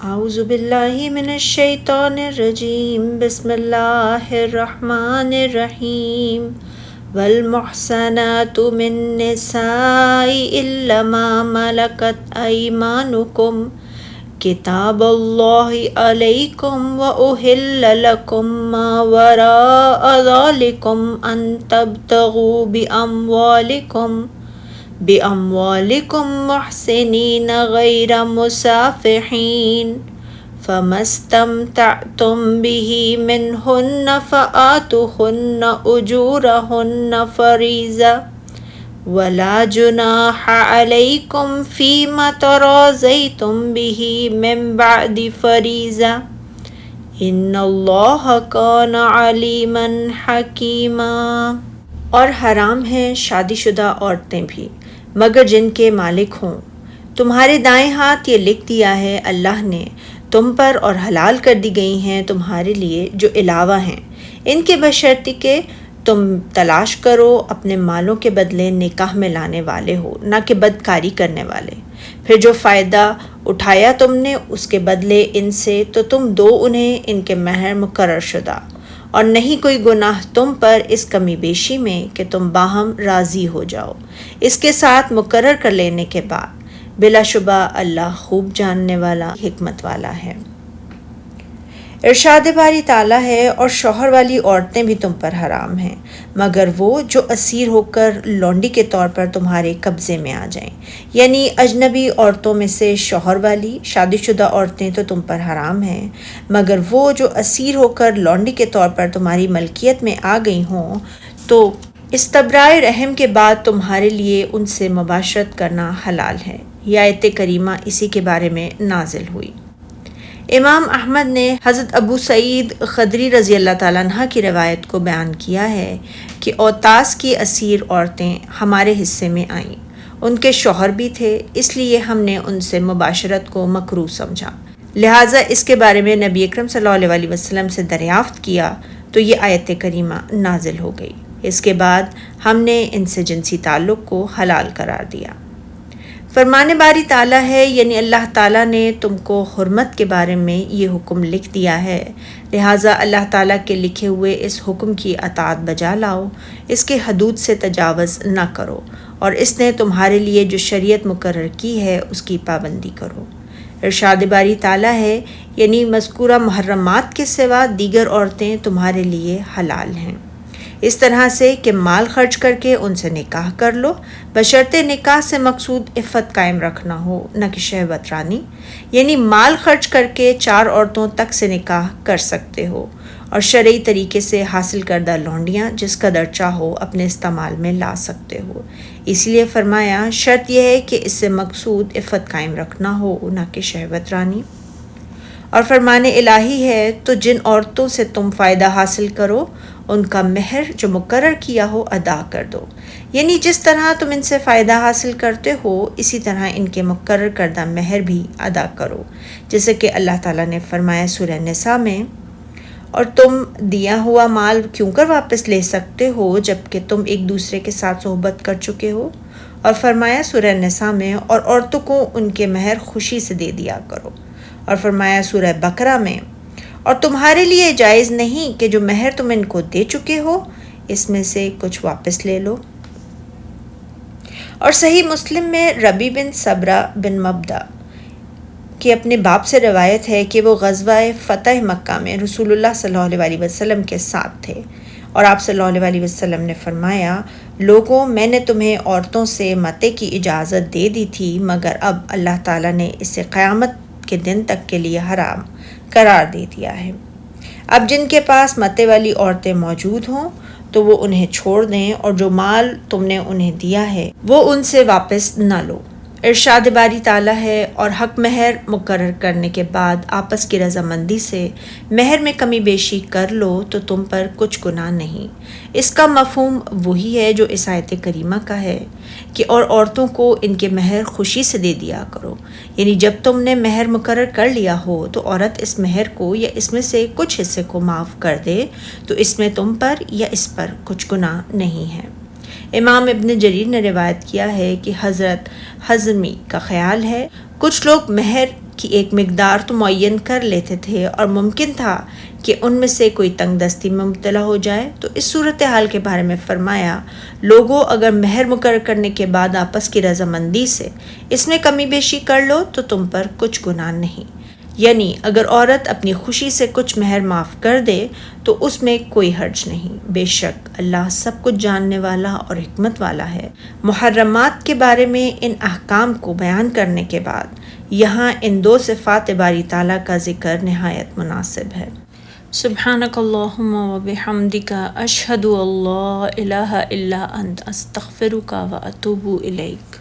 اعوذ باللہ من الشیطان الرجیم بسم اللہ الرحمن الرحیم والمحصنات من النساء الا ما ملکت ایمانکم کتاب اللہ علیکم واحل لکم ما وراء ذلکم ان تبتغوا بأموالكم محسنين غير مسافحين فما استمتعتم به منهن فآتوهن أجورهن فريضة ولا جناح عليكم فيما تراضيتم به من بعد فريضة إن الله كان عليما حكيما۔ اور حرام ہیں شادی شدہ عورتیں بھی مگر جن کے مالک ہوں۔ تمہارے دائیں ہاتھ یہ لکھ دیا ہے اللہ نے تم پر، اور حلال کر دی گئی ہیں تمہارے لیے جو علاوہ ہیں ان کے، بشرطی کہ تم تلاش کرو اپنے مالوں کے بدلے نکاح میں لانے والے ہو، نہ کہ بدکاری کرنے والے۔ پھر جو فائدہ اٹھایا تم نے اس کے بدلے ان سے تو تم دو انہیں ان کے مہر مقرر شدہ، اور نہیں کوئی گناہ تم پر اس کمی بیشی میں کہ تم باہم راضی ہو جاؤ اس کے ساتھ مقرر کر لینے کے بعد۔ بلا شبہ اللہ خوب جاننے والا حکمت والا ہے۔ ارشاد باری تعالیٰ ہے اور شوہر والی عورتیں بھی تم پر حرام ہیں مگر وہ جو اسیر ہو کر لونڈی کے طور پر تمہارے قبضے میں آ جائیں، یعنی اجنبی عورتوں میں سے شوہر والی شادی شدہ عورتیں تو تم پر حرام ہیں مگر وہ جو اسیر ہو کر لونڈی کے طور پر تمہاری ملکیت میں آ گئی ہوں تو استبرائے رحم کے بعد تمہارے لیے ان سے مباشرت کرنا حلال ہے۔ یہ آیت کریمہ اسی کے بارے میں نازل ہوئی۔ امام احمد نے حضرت ابو سعید خدری رضی اللہ تعالیٰ عنہ کی روایت کو بیان کیا ہے کہ اوتاس کی اسیر عورتیں ہمارے حصے میں آئیں، ان کے شوہر بھی تھے، اس لیے ہم نے ان سے مباشرت کو مکروہ سمجھا، لہٰذا اس کے بارے میں نبی اکرم صلی اللہ علیہ وسلم سے دریافت کیا تو یہ آیت کریمہ نازل ہو گئی۔ اس کے بعد ہم نے ان سے جنسی تعلق کو حلال قرار دیا۔ فرمان باری تعالیٰ ہے، یعنی اللہ تعالیٰ نے تم کو حرمت کے بارے میں یہ حکم لکھ دیا ہے، لہٰذا اللہ تعالیٰ کے لکھے ہوئے اس حکم کی اطاعت بجا لاؤ، اس کے حدود سے تجاوز نہ کرو، اور اس نے تمہارے لیے جو شریعت مقرر کی ہے اس کی پابندی کرو۔ ارشاد باری تعالیٰ ہے، یعنی مذکورہ محرمات کے سوا دیگر عورتیں تمہارے لیے حلال ہیں، اس طرح سے کہ مال خرچ کر کے ان سے نکاح کر لو، بشرطے نکاح سے مقصود عفت قائم رکھنا ہو نہ کہ شہوت رانی، یعنی مال خرچ کر کے 4 عورتوں تک سے نکاح کر سکتے ہو، اور شرعی طریقے سے حاصل کردہ لونڈیاں جس قدر چاہو اپنے استعمال میں لا سکتے ہو۔ اس لیے فرمایا شرط یہ ہے کہ اس سے مقصود عفت قائم رکھنا ہو نہ کہ شہوت رانی۔ اور فرمان الہی ہے تو جن عورتوں سے تم فائدہ حاصل کرو ان کا مہر جو مقرر کیا ہو ادا کر دو، یعنی جس طرح تم ان سے فائدہ حاصل کرتے ہو اسی طرح ان کے مقرر کردہ مہر بھی ادا کرو، جیسے کہ اللہ تعالیٰ نے فرمایا سورہ نساء میں، اور تم دیا ہوا مال کیوں کر واپس لے سکتے ہو جبکہ تم ایک دوسرے کے ساتھ صحبت کر چکے ہو، اور فرمایا سورہ نساء میں، اور عورتوں کو ان کے مہر خوشی سے دے دیا کرو، اور فرمایا سورہ بقرہ میں، اور تمہارے لیے جائز نہیں کہ جو مہر تم ان کو دے چکے ہو اس میں سے کچھ واپس لے لو۔ اور صحیح مسلم میں ربی بن صبرہ بن مبدہ کی اپنے باپ سے روایت ہے کہ وہ غزوہ فتح مکہ میں رسول اللہ صلی اللہ علیہ وسلم کے ساتھ تھے، اور آپ صلی اللہ علیہ وسلم نے فرمایا، لوگوں میں نے تمہیں عورتوں سے متے کی اجازت دے دی تھی مگر اب اللہ تعالیٰ نے اسے قیامت کے دن تک کے لیے حرام قرار دے دیا ہے۔ اب جن کے پاس متے والی عورتیں موجود ہوں تو وہ انہیں چھوڑ دیں، اور جو مال تم نے انہیں دیا ہے وہ ان سے واپس نہ لو۔ ارشاد باری تعالیٰ ہے، اور حق مہر مقرر کرنے کے بعد آپس کی رضامندی سے مہر میں کمی بیشی کر لو تو تم پر کچھ گناہ نہیں۔ اس کا مفہوم وہی ہے جو اس آیت کریمہ کا ہے کہ اور عورتوں کو ان کے مہر خوشی سے دے دیا کرو، یعنی جب تم نے مہر مقرر کر لیا ہو تو عورت اس مہر کو یا اس میں سے کچھ حصے کو معاف کر دے تو اس میں تم پر یا اس پر کچھ گناہ نہیں ہے۔ امام ابن جریر نے روایت کیا ہے کہ حضرت حضرمی کا خیال ہے کچھ لوگ مہر کی ایک مقدار تو معین کر لیتے تھے اور ممکن تھا کہ ان میں سے کوئی تنگ دستی میں مبتلا ہو جائے، تو اس صورتحال کے بارے میں فرمایا، لوگوں اگر مہر مقرر کرنے کے بعد آپس کی رضامندی سے اس میں کمی بیشی کر لو تو تم پر کچھ گناہ نہیں، یعنی اگر عورت اپنی خوشی سے کچھ مہر معاف کر دے تو اس میں کوئی حرج نہیں، بے شک اللہ سب کچھ جاننے والا اور حکمت والا ہے۔ محرمات کے بارے میں ان احکام کو بیان کرنے کے بعد یہاں ان دو صفات باری تعالیٰ کا ذکر نہایت مناسب ہے۔ سبحانک اللہم و بحمدک، اشہد ان لا الہ الا انت، استغفرک و اتوب الیک۔